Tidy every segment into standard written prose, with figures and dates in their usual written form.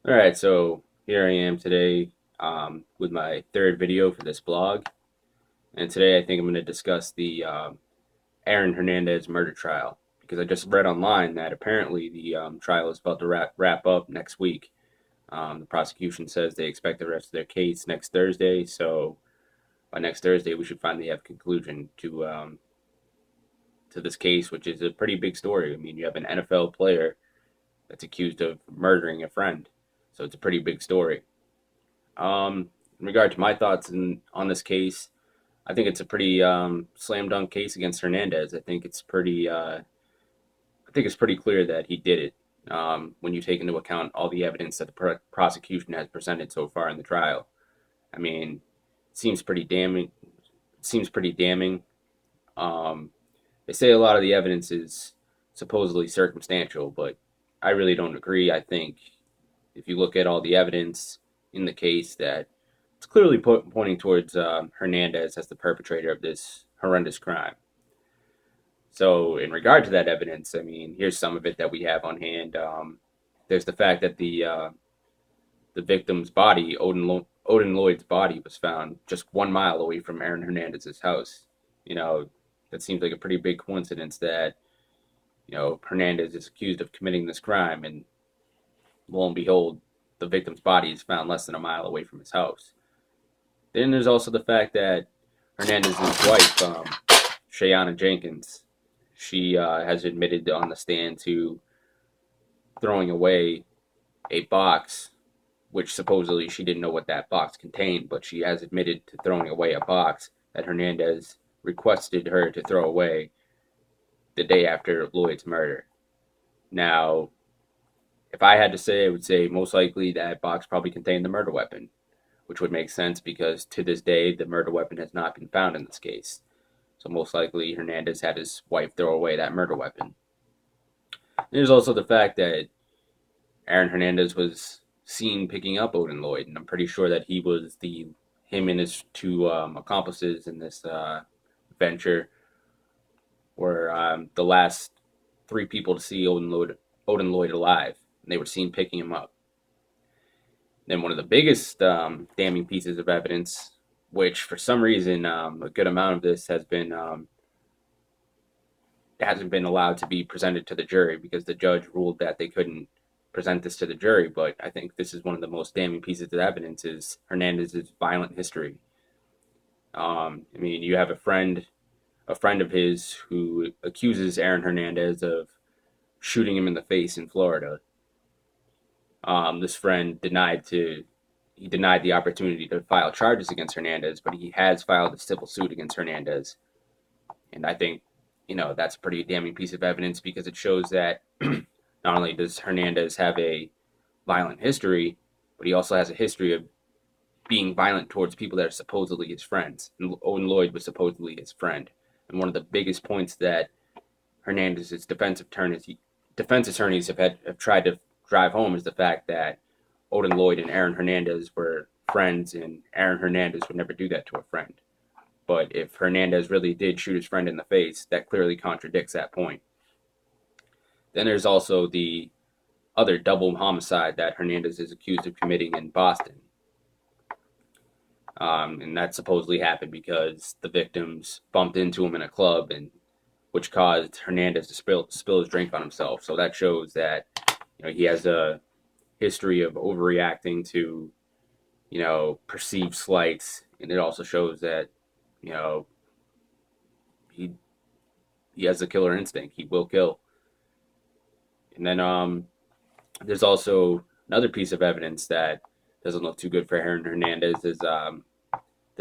All right, so here I am today with my third video for this blog, and today I think I'm going to discuss the Aaron Hernandez murder trial because I just read online that apparently the trial is about to wrap up next week. The prosecution says they expect the rest of their case next Thursday, so by next Thursday we should finally have conclusion to this case, which is a pretty big story. I mean, you have an NFL player that's accused of murdering a friend, so it's a pretty big story. In regard to my thoughts on this case, I think it's a pretty slam dunk case against Hernandez. I think it's pretty clear that he did it. When you take into account all the evidence that the prosecution has presented so far in the trial, I mean, it seems pretty damning. It seems pretty damning. Um, they say a lot of the evidence is supposedly circumstantial, but I really don't agree. I think if you look at all the evidence in the case, that it's clearly pointing towards Hernandez as the perpetrator of this horrendous crime. So, in regard to that evidence, I mean, here's some of it that we have on hand. There's the fact that the victim's body, Odin Lloyd's body, was found just 1 mile away from Aaron Hernandez's house. You know, that seems like a pretty big coincidence that Hernandez is accused of committing this crime, and lo and behold, the victim's body is found less than a mile away from his house. Then there's also the fact that Hernandez's wife, Shayana Jenkins, she has admitted on the stand to throwing away a box, which supposedly she didn't know what that box contained, but she has admitted to throwing away a box that Hernandez requested her to throw away the day after Lloyd's murder. Now, if I had to say, I would say most likely that box probably contained the murder weapon, which would make sense because to this day the murder weapon has not been found in this case. So most likely Hernandez had his wife throw away that murder weapon. There's also the fact that Aaron Hernandez was seen picking up Odin Lloyd, and I'm pretty sure that him and his two accomplices in this venture were the last three people to see Odin Lloyd alive, and they were seen picking him up. Then one of the biggest damning pieces of evidence, which for some reason a good amount of this hasn't been allowed to be presented to the jury because the judge ruled that they couldn't present this to the jury. But I think this is one of the most damning pieces of evidence is Hernandez's violent history. I mean, you have a friend of his who accuses Aaron Hernandez of shooting him in the face in Florida. This friend denied the opportunity to file charges against Hernandez, but he has filed a civil suit against Hernandez. And I think, that's a pretty damning piece of evidence because it shows that not only does Hernandez have a violent history, but he also has a history of being violent towards people that are supposedly his friends. And Owen Lloyd was supposedly his friend. And one of the biggest points that Hernandez's defense attorneys have tried to drive home is the fact that Odin Lloyd and Aaron Hernandez were friends, and Aaron Hernandez would never do that to a friend. But if Hernandez really did shoot his friend in the face, that clearly contradicts that point. Then there's also the other double homicide that Hernandez is accused of committing in Boston. And that supposedly happened because the victims bumped into him in a club, and which caused Hernandez to spill his drink on himself. So that shows that he has a history of overreacting to perceived slights, and it also shows that he has a killer instinct. He will kill. And then there's also another piece of evidence that doesn't look too good for Aaron Hernandez is the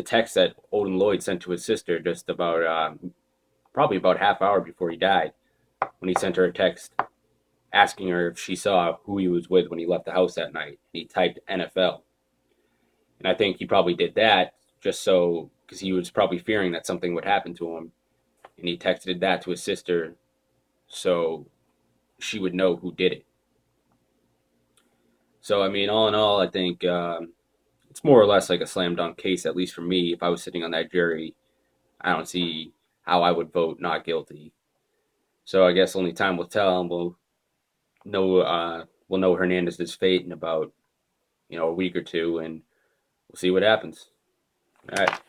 text that Odin Lloyd sent to his sister just about probably about half hour before he died, when he sent her a text asking her if she saw who he was with when he left the house that night. He typed NFL. And I think he probably did that just so, because he was probably fearing that something would happen to him. And he texted that to his sister so she would know who did it. So, I mean, all in all, I think it's more or less like a slam dunk case, at least for me. If I was sitting on that jury, I don't see how I would vote not guilty. So I guess only time will tell, and we'll know Hernandez's fate in about a week or two, and we'll see what happens. All right.